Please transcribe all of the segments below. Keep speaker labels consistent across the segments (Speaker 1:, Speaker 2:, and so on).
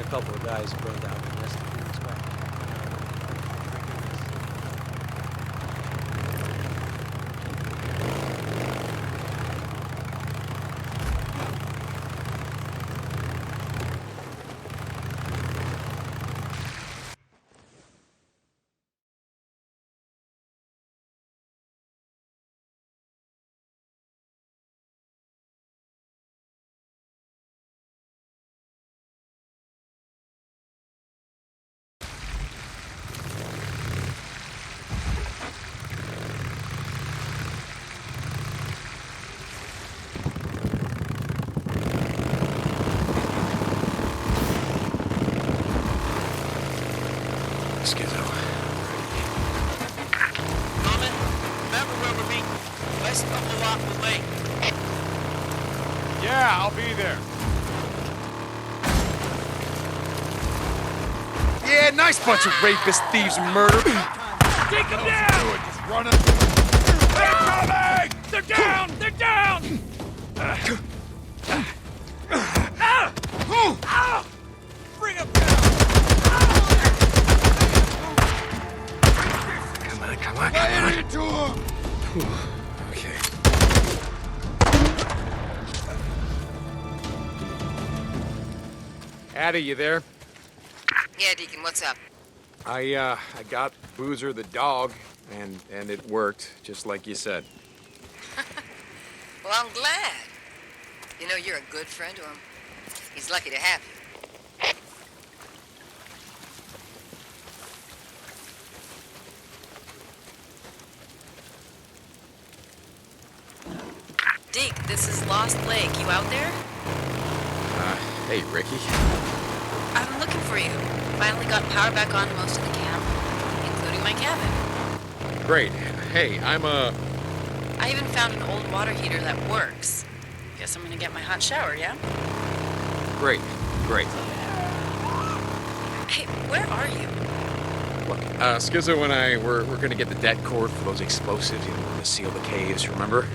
Speaker 1: couple of guys burned out the nest a few weeks back.
Speaker 2: Yeah, I'll be there.
Speaker 3: Yeah, nice bunch of rapists, thieves, and murder.
Speaker 2: Take them down!
Speaker 3: Do it, just run it.
Speaker 2: They're coming! They're down! They're down! Bring them down!
Speaker 3: Come on. Lay it to him! Okay. Addie, you there?
Speaker 4: Yeah, Deacon, what's up?
Speaker 3: I got Boozer the dog, and it worked, just like you said.
Speaker 4: Well, I'm glad. You know, you're a good friend to him. He's lucky to have you. Deke, this is Lost Lake. You out there?
Speaker 3: Hey, Ricky.
Speaker 4: I've been looking for you. Finally got power back on to most of the camp, including my cabin.
Speaker 3: Great. Hey, I
Speaker 4: even found an old water heater that works. Guess I'm gonna get my hot shower, yeah?
Speaker 3: Great.
Speaker 4: Hey, where are you?
Speaker 3: Look, Skizzo and I, we're gonna get the det cord for those explosives, to seal the caves, remember?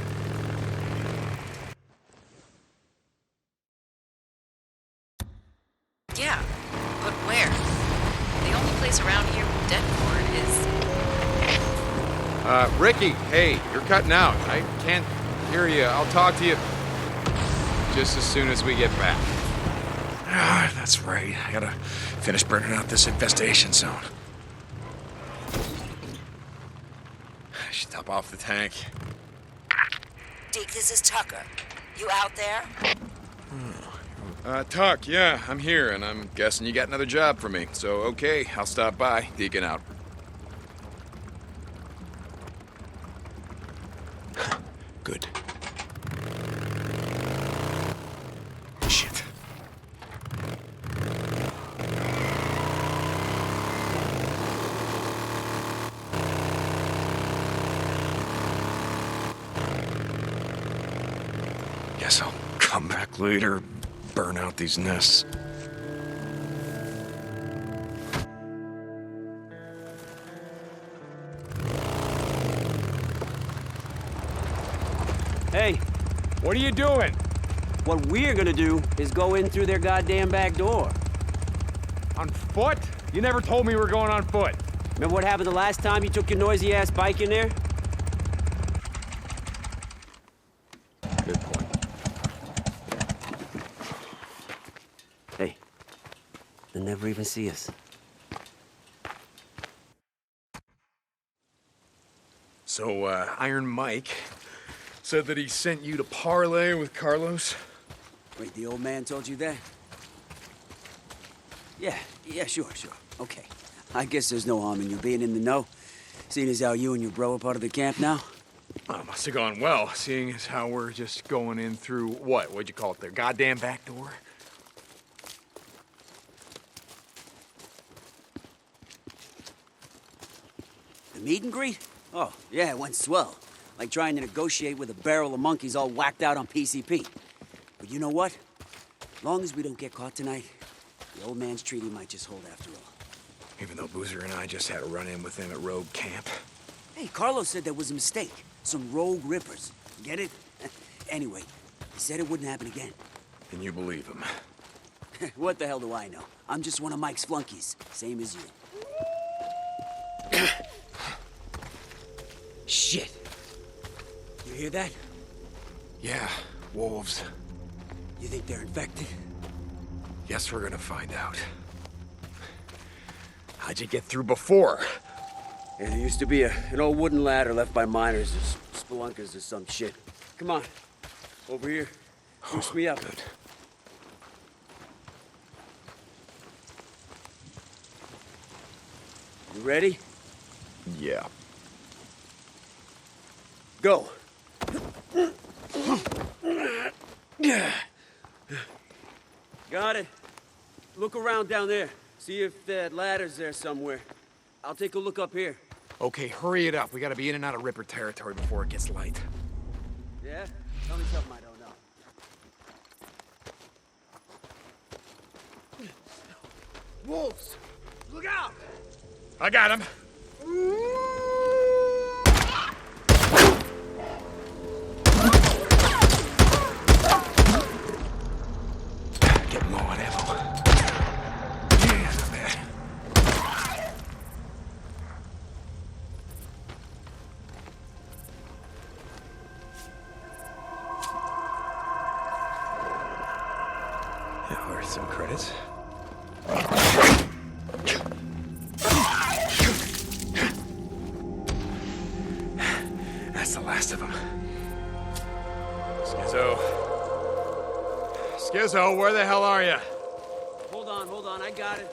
Speaker 4: Yeah, but where? The only place around here with det cord is...
Speaker 3: Ricky, hey, you're cutting out. I can't hear you. I'll talk to you just as soon as we get back. Ah, that's right. I gotta finish burning out this infestation zone. I should top off the tank.
Speaker 5: Deke, this is Tucker. You out there?
Speaker 3: Tuck, yeah, I'm here, and I'm guessing you got another job for me. So, okay, I'll stop by. Deacon out. Good. Shit. Guess I'll come back later, burn out these nests.
Speaker 6: Hey,
Speaker 2: What are you doing?
Speaker 6: what we're gonna do is go in through their goddamn back door.
Speaker 2: On foot? You never told me we were going on foot.
Speaker 6: Remember what happened the last time you took your noisy-ass bike in there?
Speaker 3: Good point.
Speaker 6: Hey, they'll never even see us.
Speaker 3: So, Iron Mike said that he sent you to parlay with Carlos?
Speaker 6: Wait, the old man told you that? Yeah, sure. Okay. I guess there's no harm in you being in the know, seeing as how you and your bro are part of the camp now.
Speaker 3: Well, it must have gone well, seeing as how we're just going in through, what'd you call it, their goddamn back door?
Speaker 6: The meet and greet? Oh, yeah, it went swell. Like trying to negotiate with a barrel of monkeys all whacked out on PCP. But you know what? Long as we don't get caught tonight, the old man's treaty might just hold after all.
Speaker 3: Even though Boozer and I just had a run-in with them at Rogue Camp.
Speaker 6: Hey, Carlos said there was a mistake. Some rogue rippers. Get it? Anyway, he said it wouldn't happen again.
Speaker 3: And you believe him?
Speaker 6: What the hell do I know? I'm just one of Mike's flunkies, same as you. Shit. You hear that?
Speaker 3: Yeah, wolves.
Speaker 6: You think they're infected?
Speaker 3: Guess we're gonna find out. How'd you get through before?
Speaker 6: Yeah, there used to be an old wooden ladder left by miners or spelunkers or some shit. Come on. Over here. Boost me up.
Speaker 3: Good.
Speaker 6: You ready?
Speaker 3: Yeah.
Speaker 6: Go. Got it. Look around down there. See if that ladder's there somewhere. I'll take a look up here.
Speaker 3: Okay, hurry it up. We gotta be in and out of Ripper territory before it gets light.
Speaker 6: Yeah? Tell me something I don't know. Wolves! Look out!
Speaker 3: I got him. Getting low on ammo. Yeah, not bad. Yeah, worth some credits. That's the last of them. Skizzo, where the hell are you?
Speaker 6: Hold on, I got it.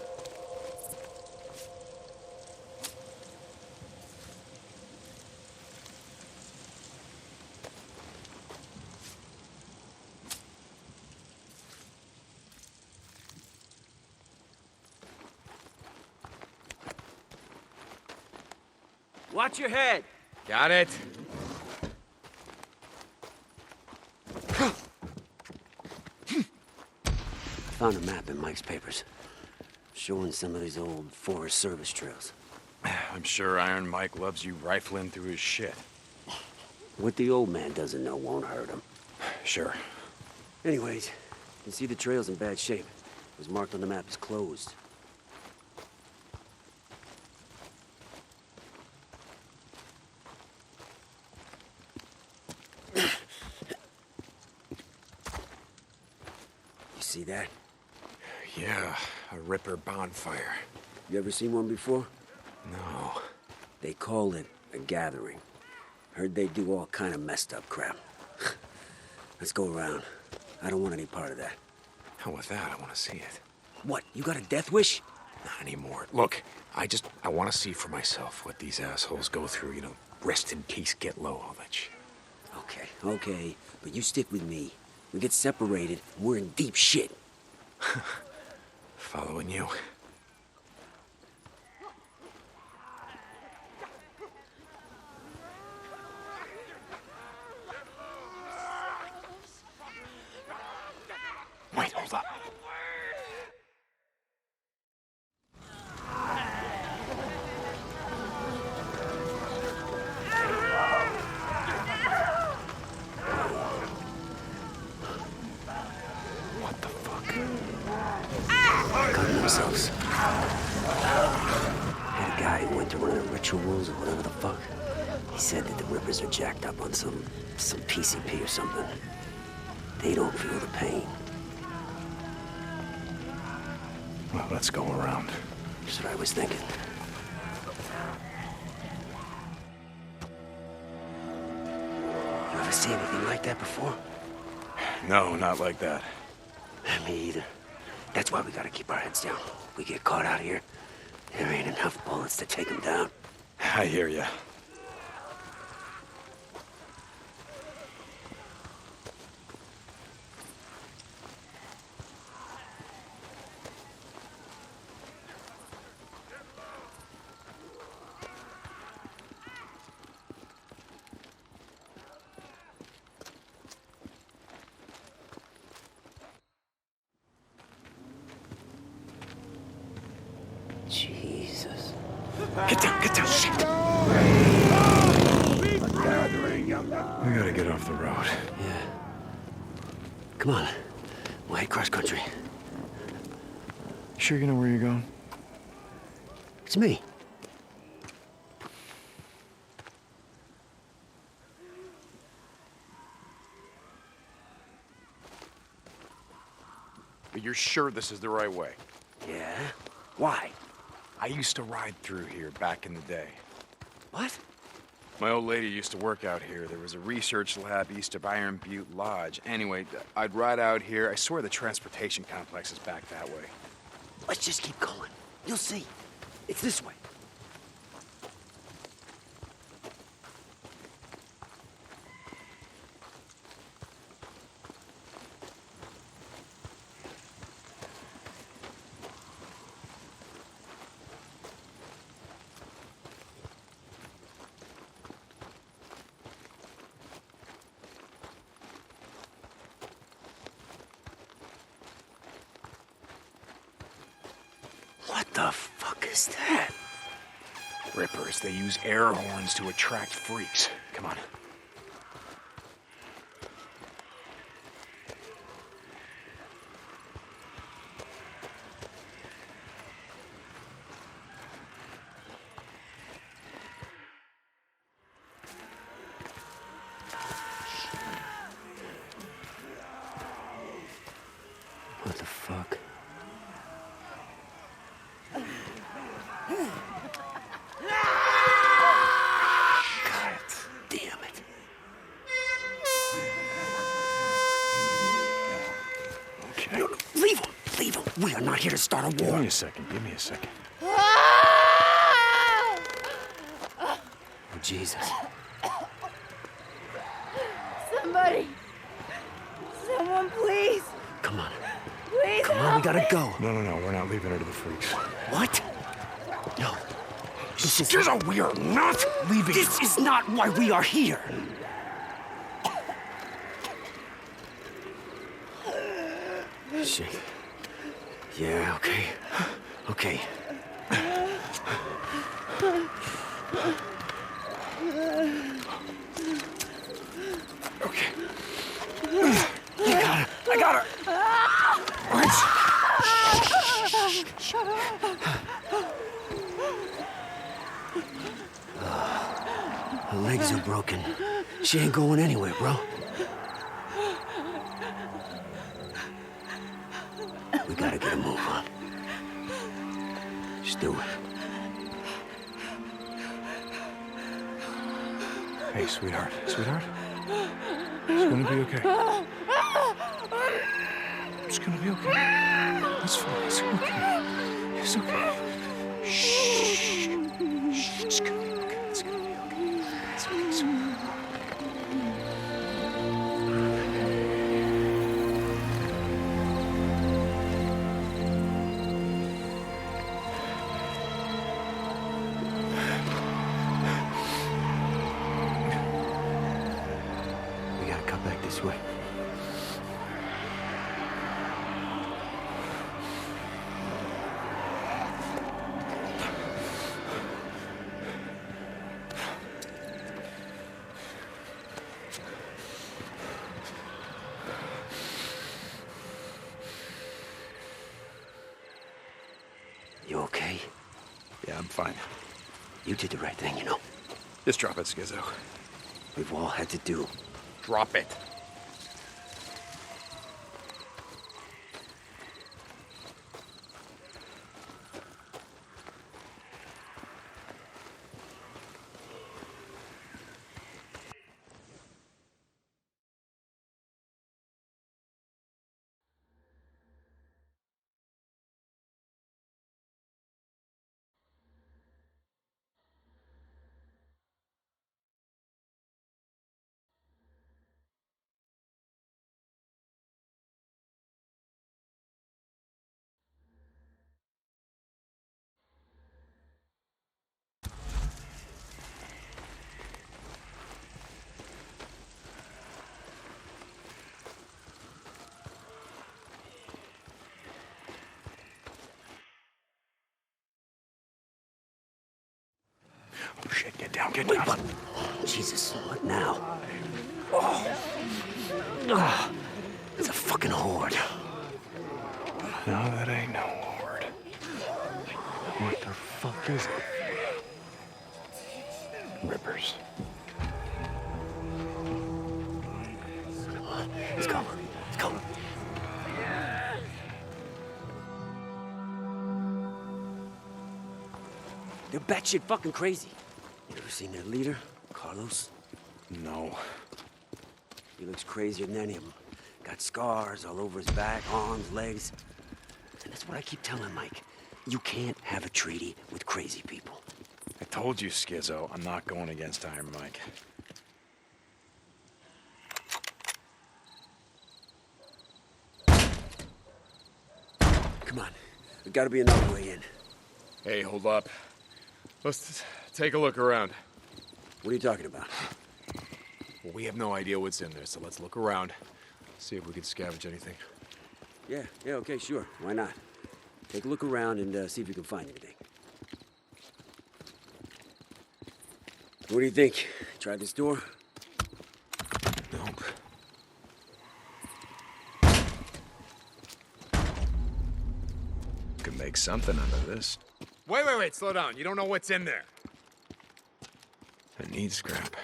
Speaker 6: Watch your head.
Speaker 3: Got it.
Speaker 6: Found a map in Mike's papers, showing some of these old Forest Service trails.
Speaker 3: I'm sure Iron Mike loves you rifling through his shit.
Speaker 6: What the old man doesn't know won't hurt him.
Speaker 3: Sure.
Speaker 6: Anyways, you can see the trail's in bad shape. It was marked on the map as closed. You see that?
Speaker 3: Yeah, a Ripper bonfire.
Speaker 6: You ever seen one before?
Speaker 3: No.
Speaker 6: They call it a gathering. Heard they do all kind of messed up crap. Let's go around. I don't want any part of that.
Speaker 3: Hell with that, I want to see it.
Speaker 6: What, you got a death wish?
Speaker 3: Not anymore. Look, I want to see for myself what these assholes go through, you know, rest in peace, get low, all that shit.
Speaker 6: Okay, but you stick with me. We get separated, we're in deep shit.
Speaker 3: Following you. Wait, hold up. What the fuck?
Speaker 6: Got themselves. Had a guy who went to one of the rituals or whatever the fuck. He said that the Rippers are jacked up on some PCP or something. They don't feel the pain.
Speaker 3: Well, let's go around.
Speaker 6: That's what I was thinking. You ever see anything like that before?
Speaker 3: No, not like that.
Speaker 6: Me either. That's why we gotta keep our heads down. We get caught out here, there ain't enough bullets to take them down.
Speaker 3: I hear ya.
Speaker 6: Jesus.
Speaker 3: Get down, shit! We gotta get off the road.
Speaker 6: Yeah. Come on. We'll head cross country.
Speaker 2: Sure you know where you're going?
Speaker 6: It's me.
Speaker 3: But you're sure this is the right way?
Speaker 6: Yeah? Why?
Speaker 3: I used to ride through here back in the day.
Speaker 6: What?
Speaker 3: My old lady used to work out here. There was a research lab east of Iron Butte Lodge. Anyway, I'd ride out here. I swear the transportation complex is back that way.
Speaker 6: Let's just keep going. You'll see. It's this way. What the fuck is that?
Speaker 3: Rippers, they use air horns to attract freaks. Come on.
Speaker 6: What the fuck? God damn it.
Speaker 2: Okay.
Speaker 6: No, leave him! Leave him! We are not here to start a
Speaker 2: Give
Speaker 6: war.
Speaker 2: me a second. Give me a second.
Speaker 6: Oh, Jesus.
Speaker 7: Somebody! Someone, please!
Speaker 6: Come on.
Speaker 7: Please
Speaker 6: Come on,
Speaker 7: help
Speaker 6: we gotta
Speaker 7: me.
Speaker 6: go.
Speaker 2: No, we're not leaving her to the freaks.
Speaker 6: What? No. This is...
Speaker 2: We are not leaving.
Speaker 6: This is not why we are here. Shit. Yeah, okay. Okay.
Speaker 2: Okay.
Speaker 6: I got her. Her legs are broken. She ain't going anywhere, bro. We gotta get a move on. Just do it.
Speaker 2: Hey, sweetheart. Sweetheart? It's gonna be okay. It's gonna be okay. It's fine. It's okay. It's okay. Shh. Shh. It's gonna be okay. It's gonna be okay. It's okay, sweetheart.
Speaker 6: We gotta cut back this way. You okay?
Speaker 2: Yeah, I'm fine.
Speaker 6: You did the right thing, you know.
Speaker 2: Just drop it, Skizzo.
Speaker 6: We've all had to do.
Speaker 3: Drop it.
Speaker 2: Oh, shit. Get down. Get
Speaker 6: Wait,
Speaker 2: down.
Speaker 6: what? Jesus, what now? Oh. It's a fucking horde.
Speaker 2: No, that ain't no horde. What the fuck is it? Rippers. Come on. It's coming. It's coming.
Speaker 6: They're batshit fucking crazy. You ever seen their leader, Carlos?
Speaker 2: No.
Speaker 6: He looks crazier than any of them. Got scars all over his back, arms, legs. And that's what I keep telling Mike. You can't have a treaty with crazy people.
Speaker 2: I told you, Skizzo, I'm not going against Iron Mike.
Speaker 6: Come on. There's gotta be another way in.
Speaker 3: Hey, hold up. Let's take a look around.
Speaker 6: What are you talking about?
Speaker 3: Well, we have no idea what's in there, so let's look around. See if we can scavenge anything.
Speaker 6: Yeah, okay, sure. Why not? Take a look around and see if you can find anything. What do you think? Try this door?
Speaker 3: Nope.
Speaker 2: Could make something out of this.
Speaker 3: Wait, slow down. You don't know what's in there.
Speaker 2: I need scrap.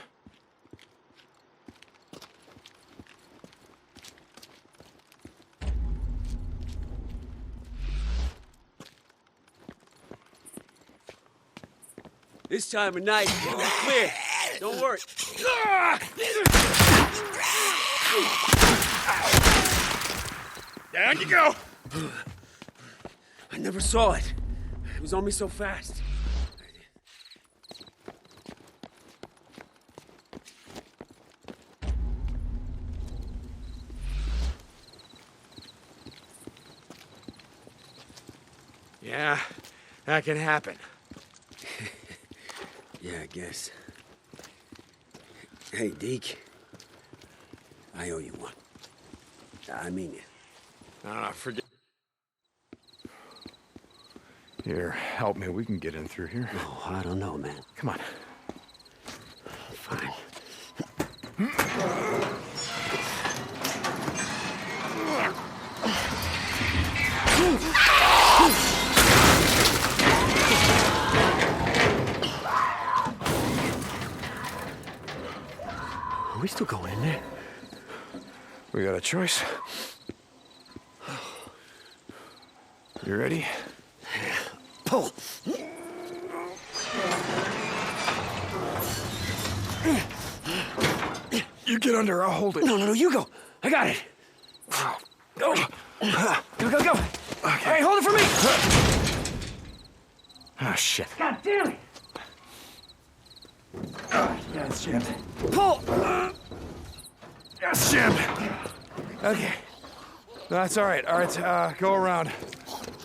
Speaker 6: This time of night, we're clear. Don't worry.
Speaker 3: Down you go.
Speaker 6: I never saw it. It was on me so fast.
Speaker 3: Yeah, that can happen.
Speaker 6: Yeah, I guess. Hey, Deke. I owe you one. I mean it.
Speaker 3: Forget.
Speaker 2: Here, help me. We can get in through here.
Speaker 6: Oh, I don't know, man.
Speaker 2: Come on.
Speaker 6: Fine. Are we still going in there?
Speaker 2: We got a choice. You ready?
Speaker 6: Pull.
Speaker 2: You get under, I'll hold it.
Speaker 6: No, you go. I got it. Go. Go.
Speaker 2: Okay.
Speaker 6: All right, hold it for me.
Speaker 2: Ah, shit.
Speaker 6: God damn it.
Speaker 2: Yeah, it's jammed.
Speaker 6: Pull.
Speaker 2: Yeah, it's jammed. Okay. No, that's all right. All right, go around.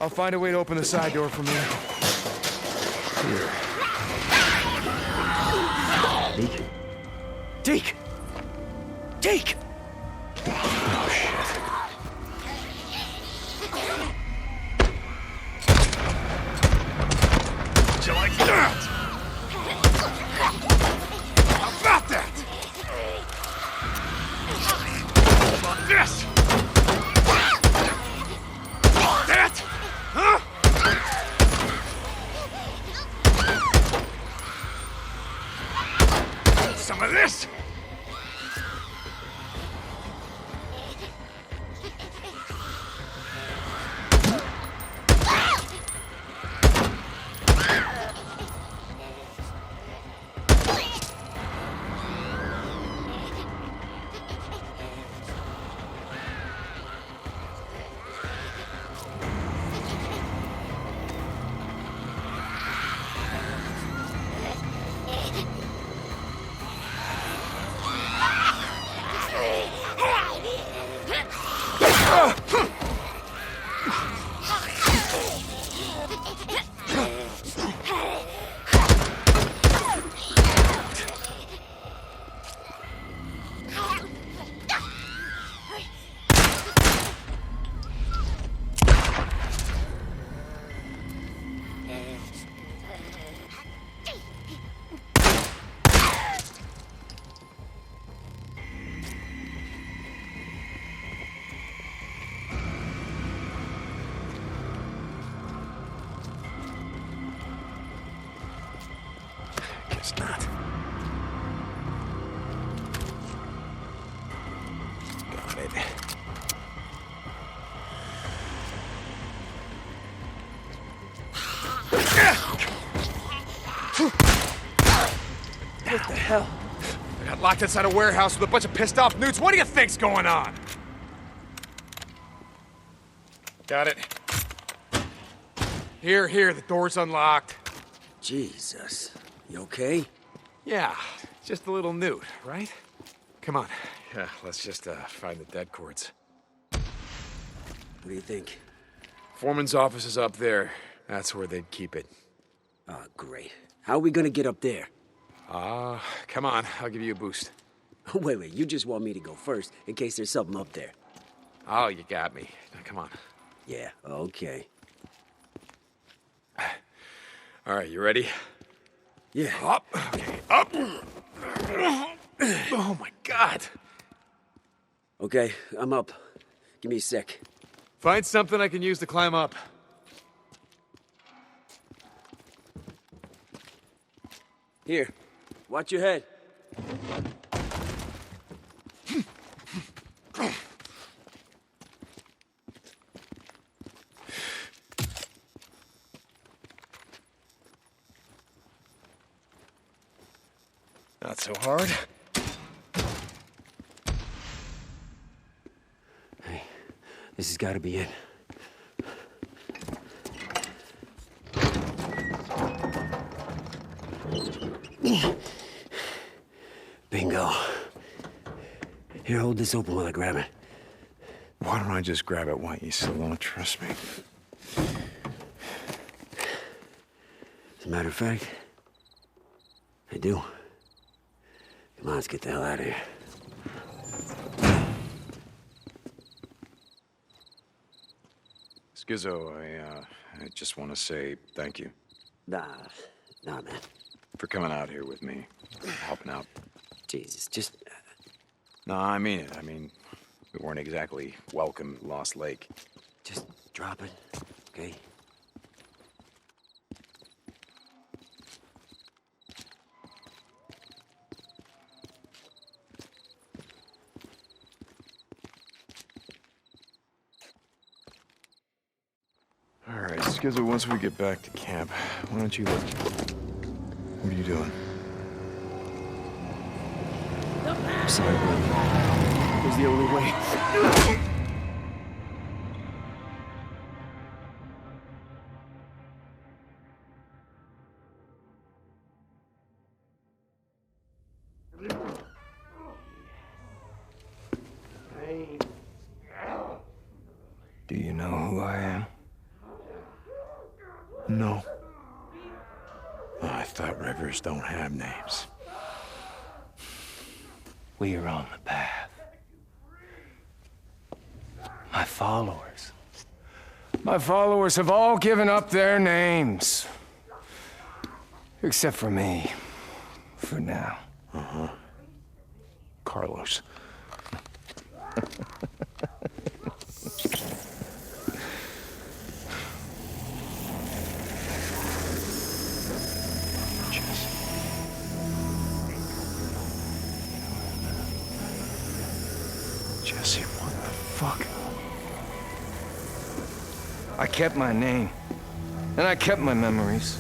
Speaker 2: I'll find a way to open the side door from here.
Speaker 6: Deke. Deke.
Speaker 2: Oh, shit.
Speaker 3: You like that? How about that? How about this? That? Huh? Some of this?
Speaker 6: hell?
Speaker 3: I got locked inside a warehouse with a bunch of pissed off newts. What do you think's going on? Got it. Here, the door's unlocked.
Speaker 6: Jesus. You okay?
Speaker 3: Yeah, just a little newt, right? Come on. Yeah, let's just find the dead cords.
Speaker 6: What do you think?
Speaker 3: Foreman's office is up there. That's where they'd keep it.
Speaker 6: Oh, great. How are we gonna get up there?
Speaker 3: Come on, I'll give you a boost.
Speaker 6: Wait, you just want me to go first in case there's something up there.
Speaker 3: Oh, you got me. Now, come on.
Speaker 6: Yeah, okay.
Speaker 3: All right, you ready?
Speaker 6: Yeah.
Speaker 3: Up. Okay, up. Oh, my God.
Speaker 6: Okay, I'm up. Give me a sec.
Speaker 3: Find something I can use to climb up.
Speaker 6: Here, watch your head.
Speaker 3: Not so hard.
Speaker 6: Hey, this has got to be it. Bingo. Here, hold this open while I grab it.
Speaker 2: Why don't I just grab it? Why, you still don't trust me?
Speaker 6: As a matter of fact, I do. Come on, let's get the hell out of here.
Speaker 2: Skizzo, I just want to say thank you
Speaker 6: Nah, man.
Speaker 2: for coming out here with me, helping out.
Speaker 6: Jesus, just...
Speaker 2: No, I mean it. I mean, we weren't exactly welcome at Lost Lake.
Speaker 6: just drop it, okay?
Speaker 2: All right, Skizzo, once we get back to camp, why don't you look... What are you doing?
Speaker 6: I'm sorry, bro. It was the only way.
Speaker 2: Do you know who I am? No. Oh, I thought rivers don't have names.
Speaker 8: We are on the path. My followers. My followers have all given up their names. Except for me. For now.
Speaker 2: Carlos. Jesse, what the fuck?
Speaker 8: I kept my name. And I kept my memories.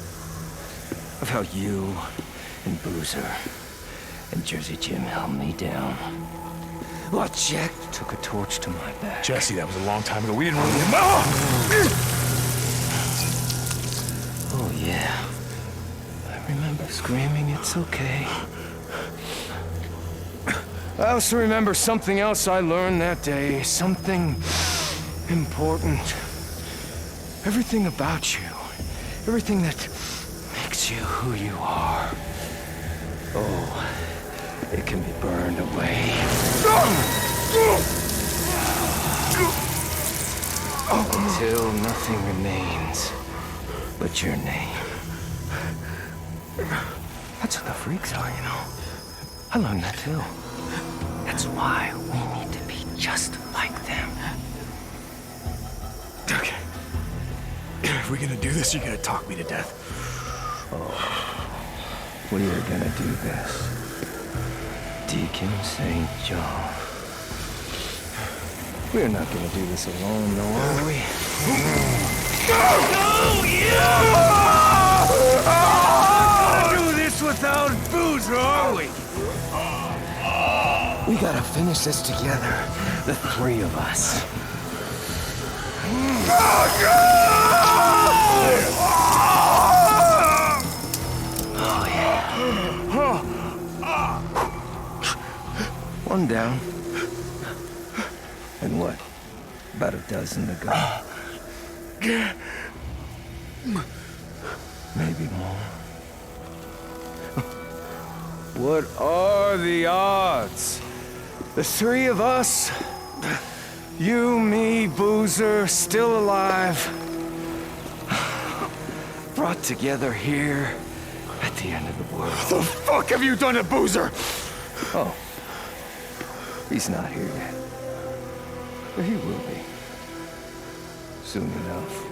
Speaker 8: Of how you and Boozer and Jersey Jim held me down. While Jack took a torch to my back.
Speaker 2: Jesse, that was a long time ago. We didn't really...
Speaker 8: Oh, yeah. I remember screaming, "It's okay." I also remember something else I learned that day. Something important. Everything about you. Everything that makes you who you are. Oh, it can be burned away. Until nothing remains but your name. That's what the freaks are, you know. I learned that too. That's why we need to be just like them.
Speaker 2: Okay. If we're gonna do this, you're gonna talk me to death.
Speaker 8: We are gonna do this. Deacon St. John. We're not gonna do this alone, though, are we? No! Yeah! We're not gonna do this without Boozer, are we? finish this together. The three of us. Oh, yeah. One down. And what? About a dozen to go. Maybe more. What are the odds? The three of us, you, me, Boozer, still alive, brought together here at the end of the world. What the fuck have you done to Boozer? Oh, he's not here yet. But he will be. Soon enough.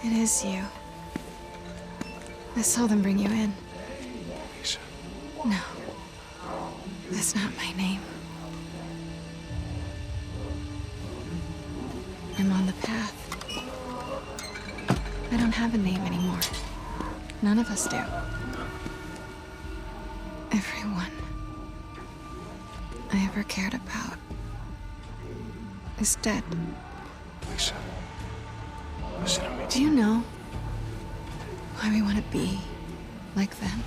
Speaker 9: It is you. I saw them bring you in.
Speaker 3: Lisa.
Speaker 9: No. That's not my name. I'm on the path. I don't have a name anymore. None of us do. Everyone I ever cared about is dead.
Speaker 3: Lisa. Listen to me.
Speaker 9: Do you know why we want to be like them?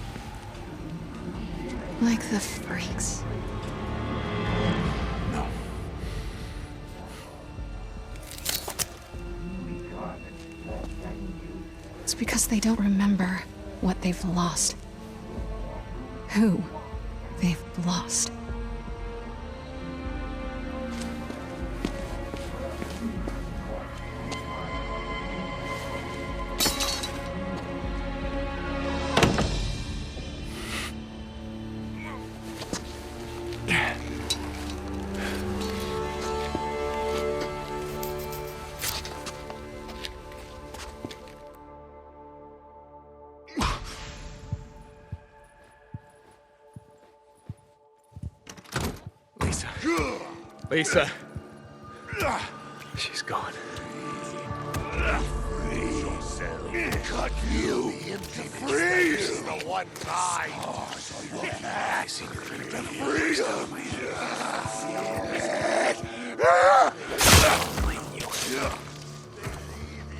Speaker 9: Like the freaks.
Speaker 3: No.
Speaker 9: It's because they don't remember what they've lost. Who they've lost.
Speaker 3: Lisa. She's gone.
Speaker 2: Free yourself. Cut you. Free you. The one time. I see your freedom. Leave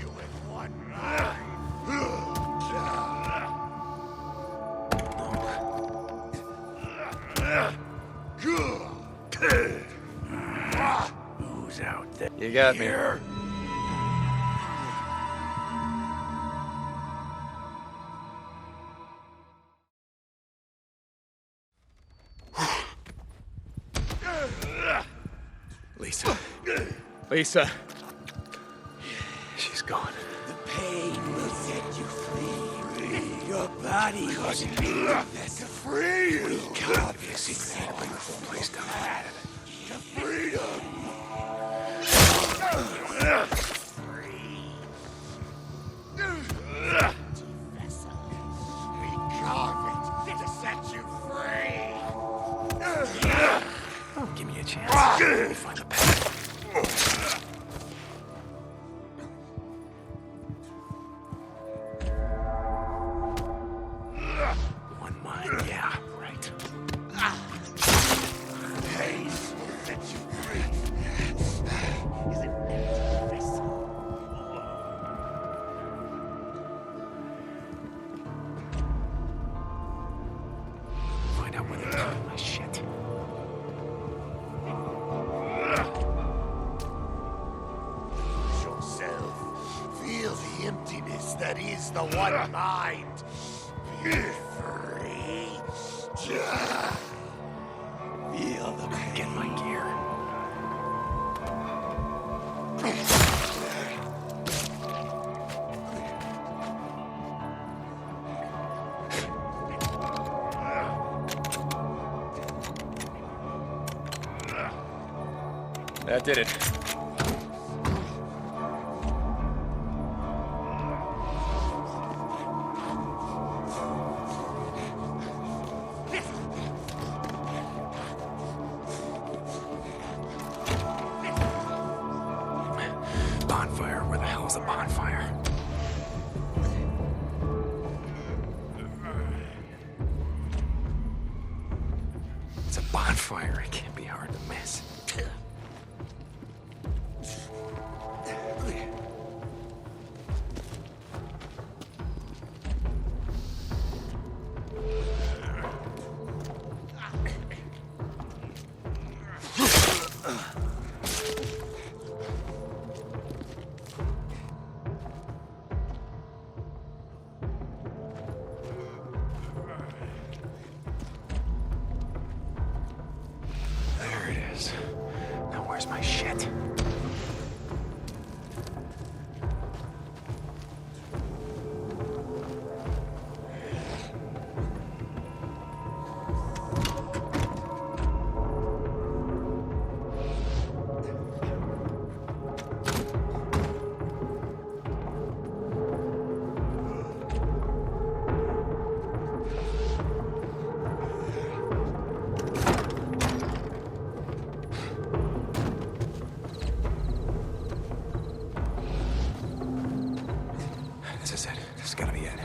Speaker 2: you with one mind. Who's out there?
Speaker 3: You got me. Lisa. Lisa. She's gone.
Speaker 6: The pain will set you free. Your body wasn't made of this.
Speaker 2: To free you.
Speaker 3: Gotta be a secret way to bring the whole place down.
Speaker 2: To freedom. We carve it to set you free.
Speaker 3: Give me a chance. We'll find the path. One mind, yeah, right.
Speaker 2: Pace will set you free. Is an empty vessel.
Speaker 3: Find out where they're doing my shit.
Speaker 2: Lose yourself. Feel the emptiness that is the one mind. Be free. Feel the pain.
Speaker 3: Get my gear. That did it. bonfire. Where the hell is the bonfire? It's a bonfire. It can't be hard to miss. There it is. Now where's my shit? This is it. This has gotta be it.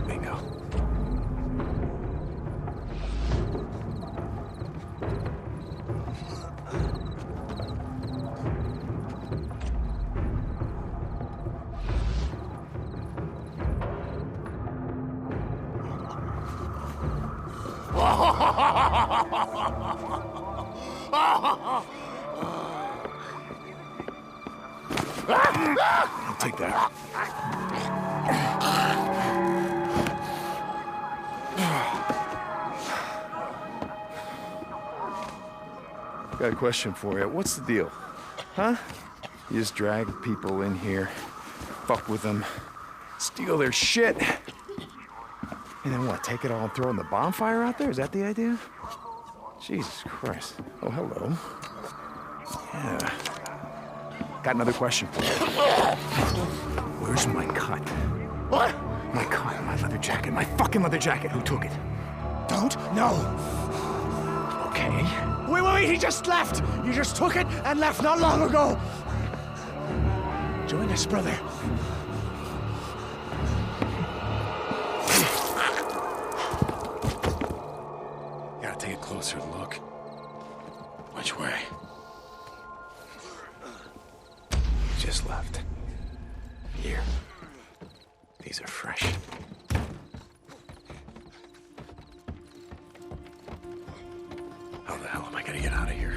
Speaker 3: Bingo. I'll take that.
Speaker 8: Got a question for you. What's the deal? Huh? You just drag people in here, fuck with them, steal their shit, and then what, take it all and throw it in the bonfire out there? Is that the idea? Jesus Christ. Oh, hello. Yeah. Got another question for you. Where's my cut?
Speaker 2: What?
Speaker 8: My cut, my leather jacket, my fucking leather jacket. Who took it?
Speaker 2: Don't? No.
Speaker 8: Okay.
Speaker 2: Wait, he just left. You just took it and left not long ago. Join us, brother.
Speaker 3: Gotta take a closer look. Which way? Just left. Here. These are fresh. How the hell am I gonna get out of here?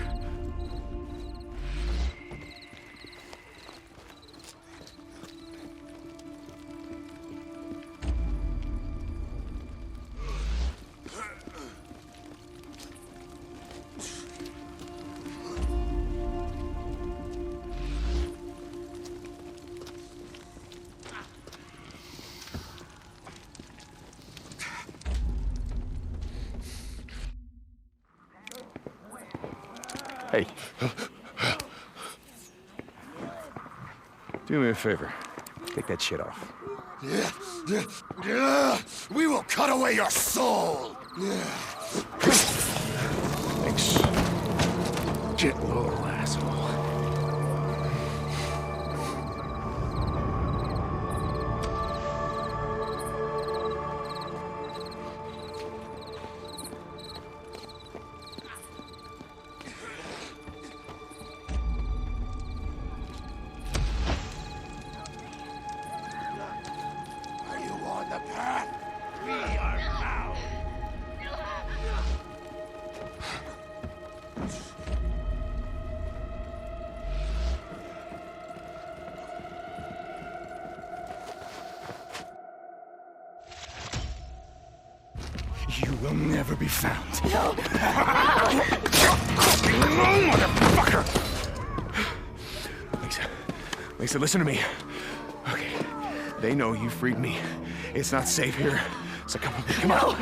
Speaker 8: Hey. Do me a favor. Take that shit off.
Speaker 2: We will cut away your soul.
Speaker 8: Thanks. Gentle little asshole.
Speaker 2: Are you on the path? We are now.
Speaker 8: You will never be found. No. Motherfucker! Lisa, listen to me. Okay, they know you freed me. It's not safe here, so come on.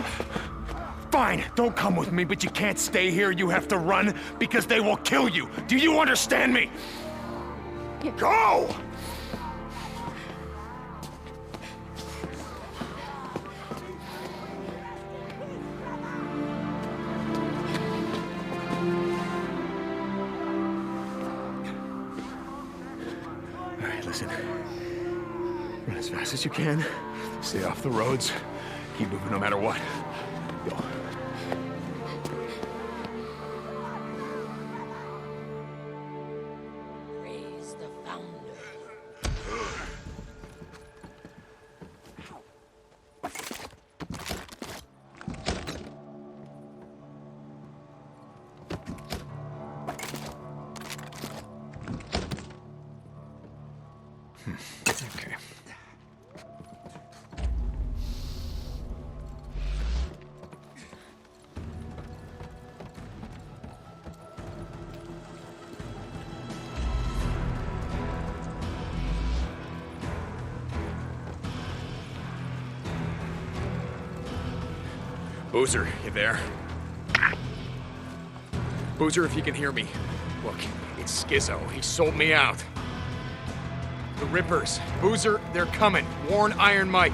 Speaker 8: Fine, don't come with me, but you can't stay here. You have to run because they will kill you. Do you understand me? Go! Listen. Run as fast as you can. Stay off the roads. Keep moving no matter what. Go.
Speaker 5: Praise the founder.
Speaker 8: Okay.
Speaker 3: Boozer, you there? Boozer, if you can hear me. Look, it's Skizzo. He sold me out. The Rippers. Boozer, they're coming. Warn Iron Mike.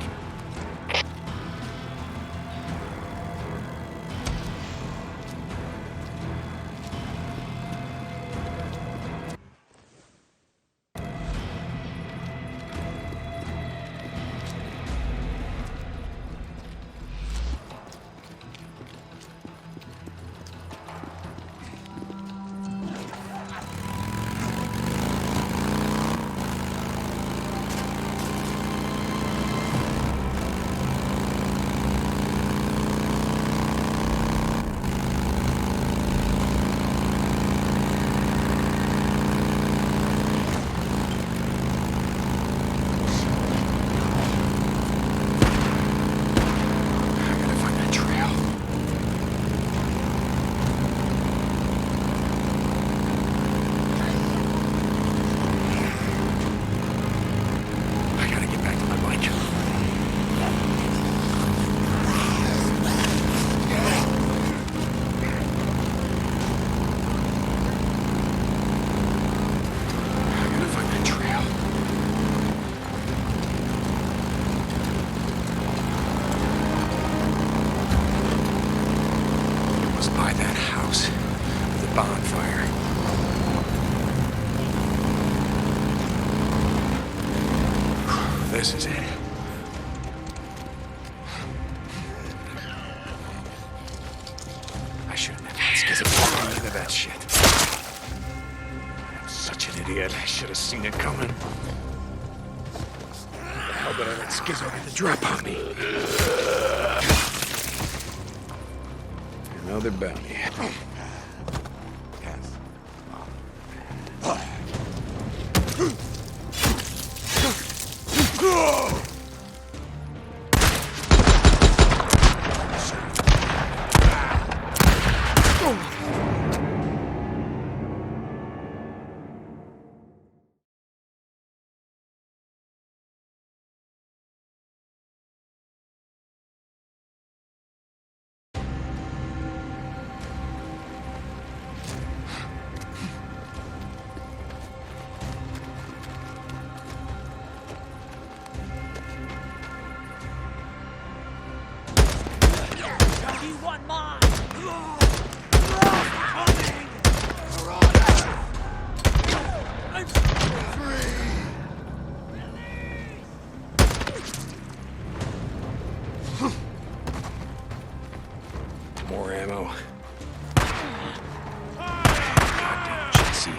Speaker 3: Bonfire. This is it. I shouldn't have asked because it walked into that shit. I'm such an idiot. I should have seen it coming. How did I let Skizzo get the drop on me? Another bounty. More ammo. Goddamn Jesse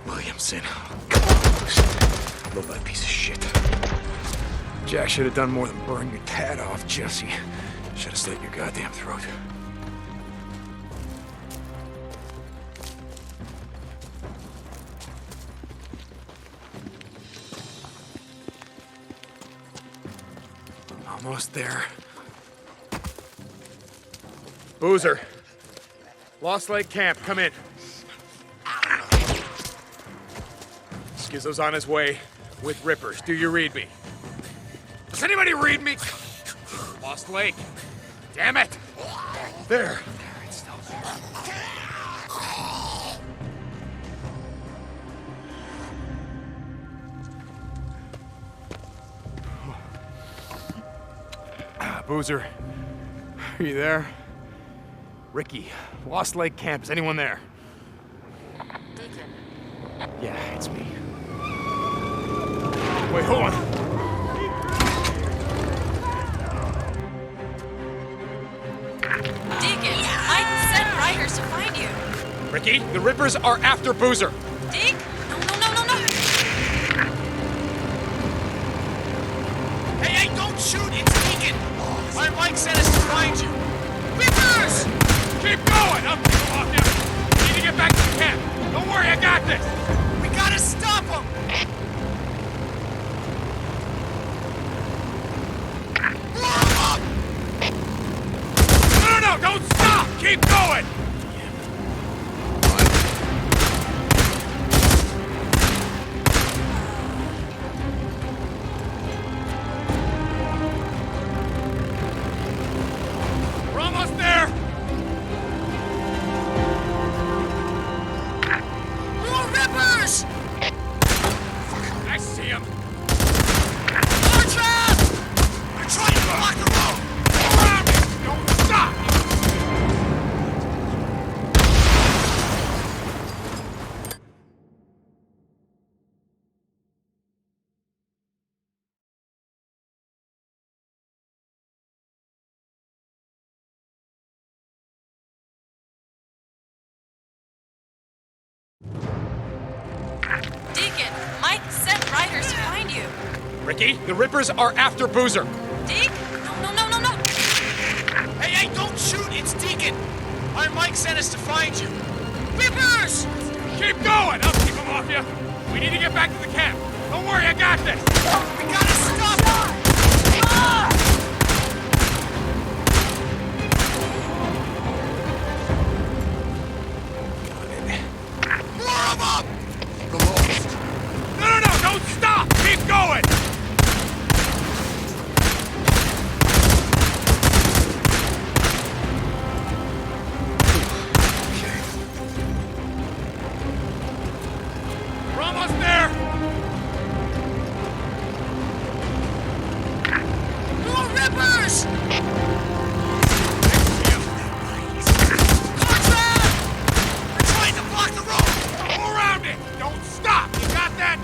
Speaker 3: Williamson. Love that piece of shit. Jack should have done more than burn your tat off, Jesse. Should have slit your goddamn throat. Almost there. Boozer. Lost Lake Camp, come in. Skizzo's on his way with Rippers. Do you read me? Does anybody read me? Lost Lake. Damn it! There. It's still there. Boozer, are you there? Ricky, Lost Lake Camp. Is anyone there?
Speaker 4: Deacon.
Speaker 3: Yeah, it's me.
Speaker 8: Wait, hold on.
Speaker 4: Deacon, Mike sent riders to find you.
Speaker 3: Ricky, the Rippers are after Boozer.
Speaker 4: Deke? No.
Speaker 3: Hey, don't shoot! It's Deacon! My Mike sent us to find you. Rippers! Keep going! I'll keep them off you. We need to get back to the camp. Don't worry, I got this. We gotta stop them! No, don't stop! Keep going! We're almost there!
Speaker 4: More Rippers!
Speaker 3: I see him!
Speaker 4: More trap!
Speaker 3: They're trying to block the road! Around me! Don't stop!
Speaker 4: Deacon, Mike sent riders to find you.
Speaker 3: Ricky, the Rippers are after Boozer.
Speaker 4: Deke? No.
Speaker 3: Hey, don't shoot! It's Deacon! My Mike sent us to find you.
Speaker 4: Rippers!
Speaker 3: Keep going! I'll keep them off you. We need to get back to the camp. Don't worry, I got this. We gotta stop them! More of them! No, don't stop! Keep going! We're almost there!
Speaker 4: More Rippers!
Speaker 3: Contract! They're trying to block the road! Go around it! Don't stop! You got that?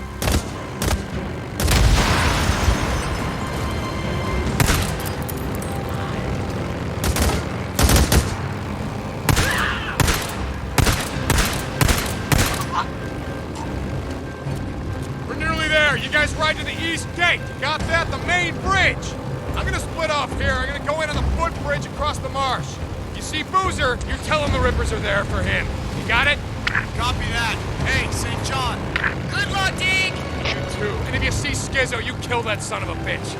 Speaker 3: We're nearly there. You guys ride to the east gate. You got that? The main bridge. I'm gonna split off here. I'm gonna go in on the footbridge across the marsh. You see Boozer, you tell him the Rippers are there for him. You got it? Copy that. Hey, St. John.
Speaker 4: Good luck, Deke!
Speaker 3: You too. And if you see Skizzo, you kill that son of a bitch.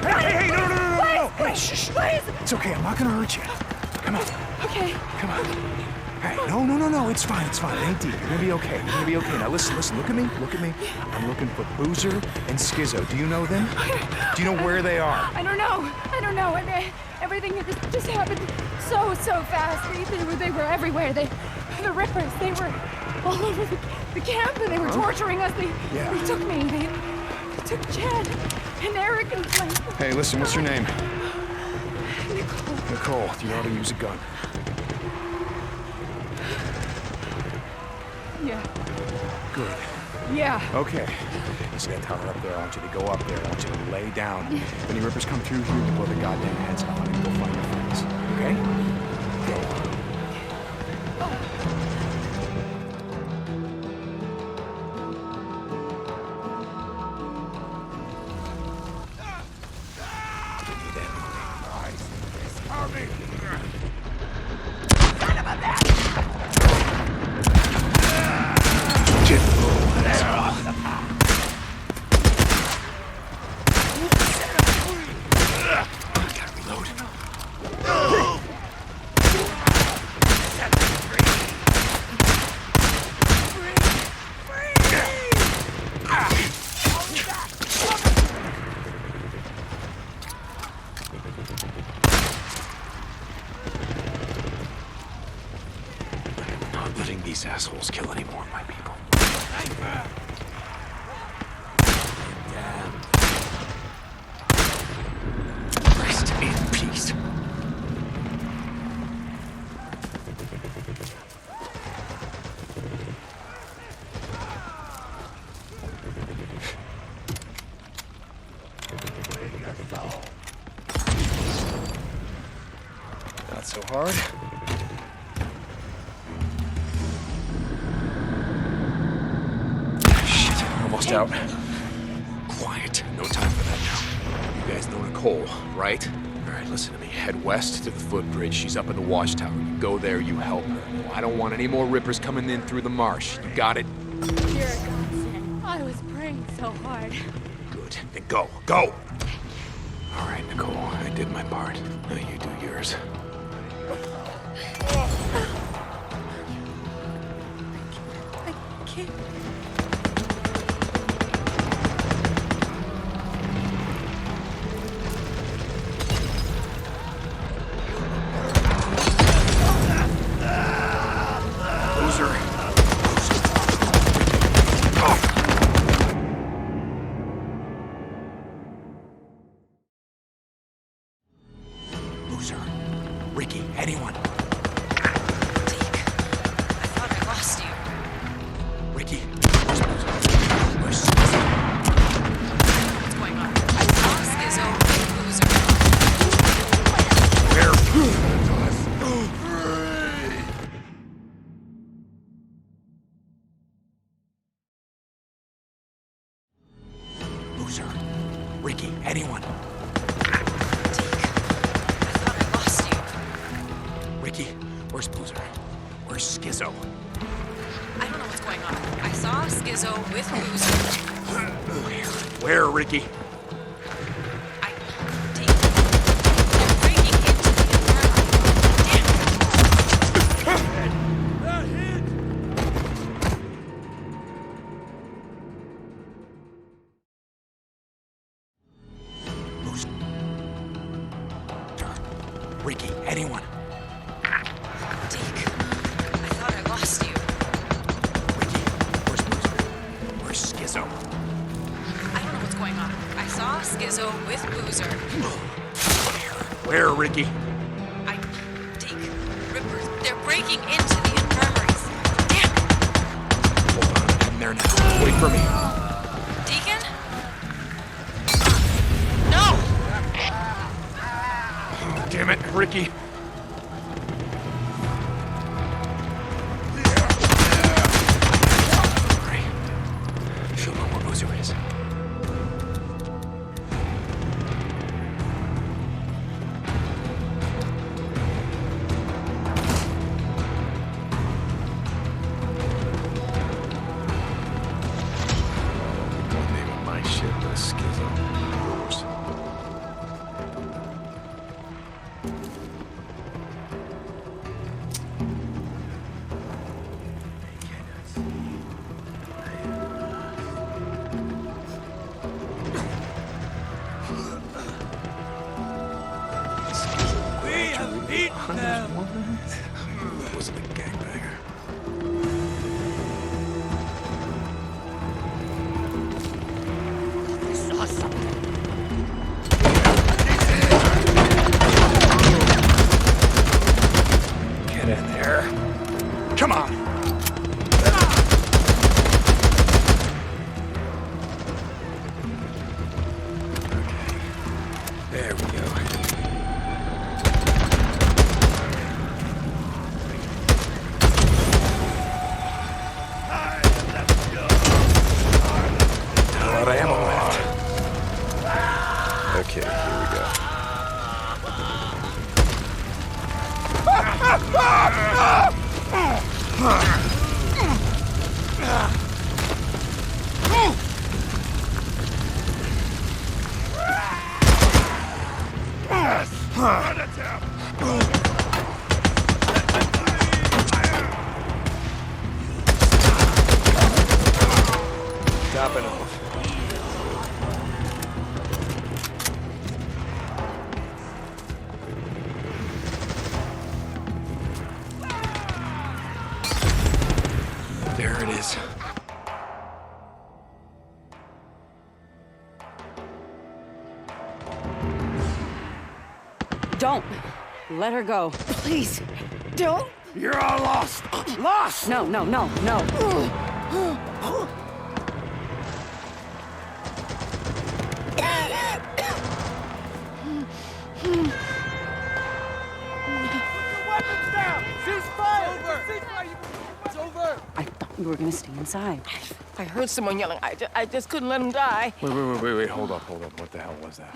Speaker 8: Hey, no. Hey, shh.
Speaker 7: Please!
Speaker 8: It's okay, I'm not gonna hurt you. Come on.
Speaker 7: Okay.
Speaker 8: Come on. Hey, no, it's fine. It ain't deep. You're gonna be okay. Now listen, look at me. I'm looking for Boozer and Skizzo. Do you know them? Do you know where they are?
Speaker 7: I don't know. I mean, everything just happened so fast. They were everywhere. The Rippers, they were all over the camp, and they were torturing us. They took me. They took Chad and Eric and Flint.
Speaker 8: Hey, listen, what's your name?
Speaker 7: Nicole.
Speaker 8: Nicole, do you know how to use a gun?
Speaker 7: Yeah.
Speaker 8: Good.
Speaker 7: Yeah.
Speaker 8: Okay. You see that tower up there? I want you to go up there. I want you to lay down. If any Rippers come through here, you blow the goddamn heads off and go find your friends. Okay? Go.
Speaker 3: these assholes kill any more of my people. Rest in peace.
Speaker 8: Not so hard.
Speaker 3: Shit, almost out. Quiet. No time for that now. You guys know Nicole, right? All right, listen to me. Head west to the footbridge. She's up in the watchtower. You go there, you help her. I don't want any more rippers coming in through the marsh. You got it?
Speaker 7: You're a godsend. I was praying so hard.
Speaker 3: Good. Then go. Go! All right, Nicole. I did my part. Now you do yours.
Speaker 7: I can't.
Speaker 3: Loser. Loser. Ricky, anyone.
Speaker 5: Deke, I thought I lost you.
Speaker 3: Ricky.
Speaker 5: What's going on? I saw Skizzo with Boozer.
Speaker 3: Loser. Ricky, anyone.
Speaker 5: Deke, I thought I lost you.
Speaker 3: Ricky, where's Boozer? Where's Skizzo?
Speaker 5: I don't know what's going on. I saw Skizzo with Boozer.
Speaker 3: Where, Ricky?
Speaker 5: Deke, they're breaking into the
Speaker 3: Boozer. Ricky, anyone.
Speaker 5: Deke, I thought I lost you.
Speaker 3: Ricky, where's Boozer? Where's Skizzo?
Speaker 5: I don't know what's going on. I saw Skizzo with Boozer.
Speaker 3: Where, Ricky?
Speaker 5: Deke, Rippers, they're breaking into the infirmaries. Damn it!
Speaker 3: Hold on, I'm there now. Wait for me.
Speaker 5: Deacon? No!
Speaker 3: Damn it, Ricky. Hurry. Show me where Boozer is. Naming my shit the Skizzo. Yours. Wasn't a gangbanger. Get in there. Come on. There we go. A lot of ammo left. Okay, here we go. Stopping off.
Speaker 10: Don't. Let her go.
Speaker 7: Please, don't.
Speaker 8: You're all lost! Lost!
Speaker 10: No, no, no, no. I thought we were gonna stay inside.
Speaker 11: I heard someone yelling. I just couldn't let him die.
Speaker 2: Wait. Hold up. What the hell was that?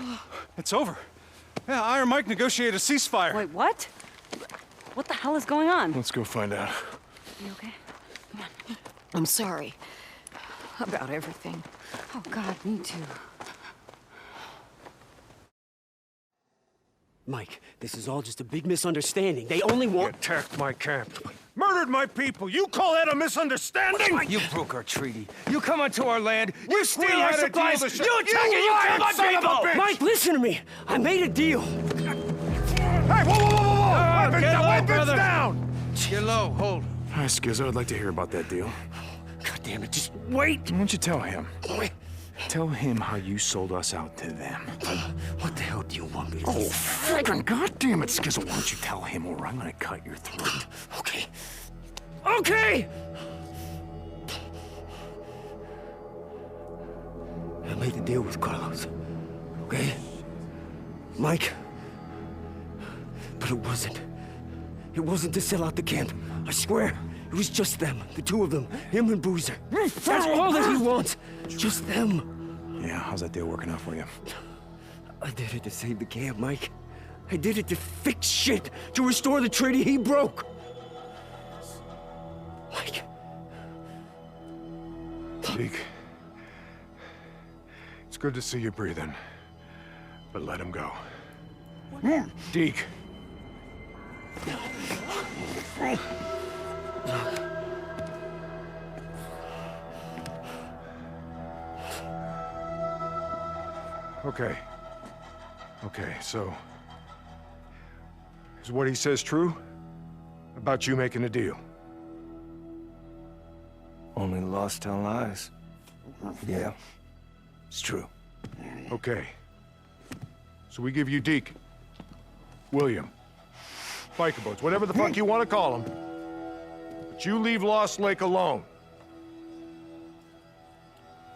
Speaker 2: It's over. Yeah, Iron Mike negotiated a ceasefire.
Speaker 10: Wait, what? What the hell is going on?
Speaker 2: Let's go find out.
Speaker 10: You okay? Come on.
Speaker 11: I'm sorry about everything.
Speaker 10: Oh, God, me too.
Speaker 6: Mike, this is all just a big misunderstanding. They only
Speaker 8: You
Speaker 6: want...
Speaker 8: attacked my camp. Murdered my people. You call that a misunderstanding? You broke our treaty. You come onto our land. You steal our supplies. You attack and you kill my people!
Speaker 6: Mike, listen to me. I made a deal.
Speaker 8: Hey, whoa! Weapons down!
Speaker 2: Get low. Hold. All right, Skizzo, I'd like to hear about that deal.
Speaker 6: God damn it, just wait.
Speaker 2: Why don't you tell him? Tell him how you sold us out to them.
Speaker 6: What the hell do you want me to do?
Speaker 2: Oh, friggin' goddamn it, Skizzo. Why don't you tell him or I'm gonna cut your throat.
Speaker 6: Okay. Okay! I made a deal with Carlos. Okay? Mike. But it wasn't. It wasn't to sell out the camp. I swear. It was just them. The two of them. Him and Boozer. That's all that he wants. Just them.
Speaker 2: Yeah, how's that deal working out for you?
Speaker 6: I did it to save the camp, Mike. I did it to fix shit. To restore the treaty he broke. Mike.
Speaker 8: Deke. It's good to see you breathing. But let him go. Deke. Okay, so... is what he says true? About you making a deal?
Speaker 2: Only lost tell lies. Yeah, it's true.
Speaker 8: Okay. So we give you Deke, William, biker boats, whatever the fuck you want to call them. But you leave Lost Lake alone.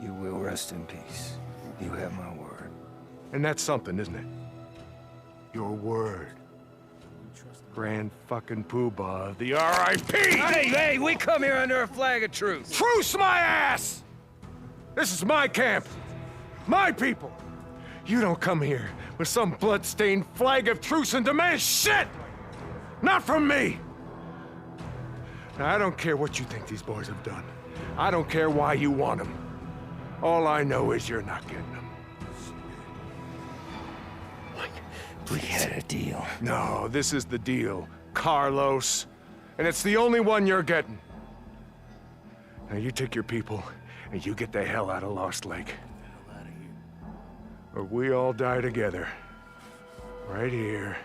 Speaker 2: You will rest in peace. You have my word.
Speaker 8: And that's something, isn't it? Your word. Grand fucking poobah of the R.I.P.
Speaker 2: Hey, we come here under a flag of truce.
Speaker 8: Truce my ass! This is my camp. My people. You don't come here with some blood-stained flag of truce and demand shit! Not from me! Now, I don't care what you think these boys have done. I don't care why you want them. All I know is you're not getting them.
Speaker 2: We had a deal.
Speaker 8: No, this is the deal, Carlos. And it's the only one you're getting. Now you take your people, and you get the hell out of Lost Lake. Or we all die together. Right here.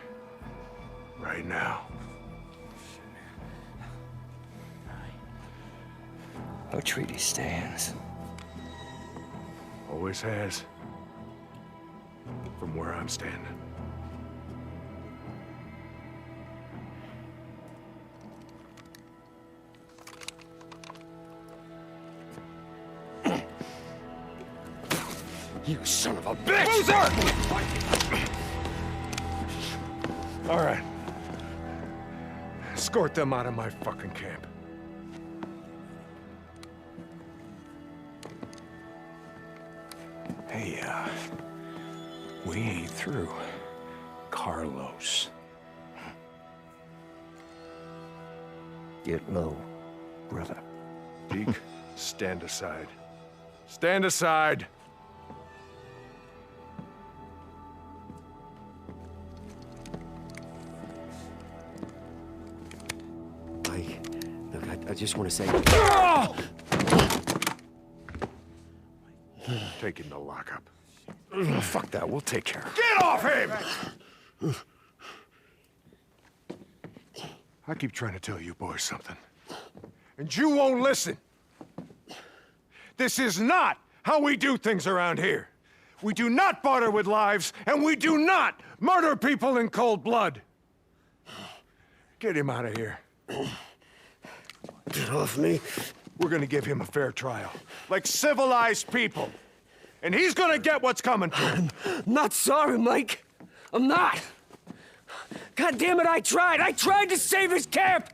Speaker 8: Right now.
Speaker 2: Our treaty stands.
Speaker 8: Always has. From where I'm standing. You son of a bitch! Boozer! All right. Escort them out of my fucking camp.
Speaker 2: Hey, we ain't through. Carlos. Get low, brother.
Speaker 8: Deke, stand aside. Stand aside!
Speaker 6: Mike, look, I just want to say...
Speaker 8: Take him to lockup.
Speaker 2: Fuck that, we'll take care of it.
Speaker 8: Get off him! I keep trying to tell you boys something. And you won't listen. This is not how we do things around here. We do not barter with lives, and we do not murder people in cold blood. Get him out of here.
Speaker 2: Get off me.
Speaker 8: We're gonna give him a fair trial, like civilized people. And he's gonna get what's coming to him.
Speaker 2: I'm not sorry, Mike. I'm not. God damn it, I tried. I tried to save his camp.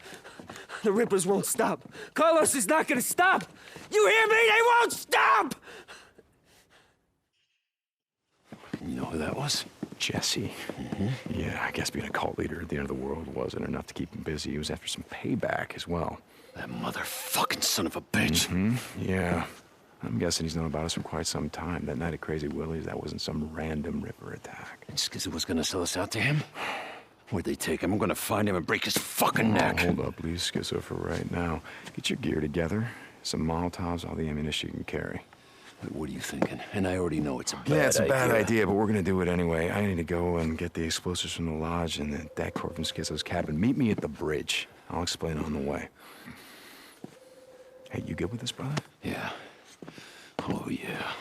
Speaker 2: The Rippers won't stop. Carlos is not gonna stop. You hear me? They won't stop!
Speaker 12: You know who that was? Jesse. Yeah, I guess being a cult leader at the end of the world wasn't enough to keep him busy. He was after some payback as well.
Speaker 2: That motherfucking son of a bitch.
Speaker 12: Yeah. I'm guessing he's known about us for quite some time. That night at Crazy Willie's, that wasn't some random Ripper attack.
Speaker 2: Skizzy was gonna sell us out to him? Where'd they take him? I'm gonna find him and break his fucking neck.
Speaker 12: Hold up, leave Schizo for right now. Get your gear together. Some Molotovs, all the ammunition you can carry.
Speaker 2: Wait, what are you thinking? And I already know it's a bad idea.
Speaker 12: Yeah, it's a bad idea, but we're gonna do it anyway. I need to go and get the explosives from the lodge and the deck cord from Schizo's cabin. Meet me at the bridge. I'll explain on the way. Hey, you good with this, brother?
Speaker 2: Yeah. Oh, yeah.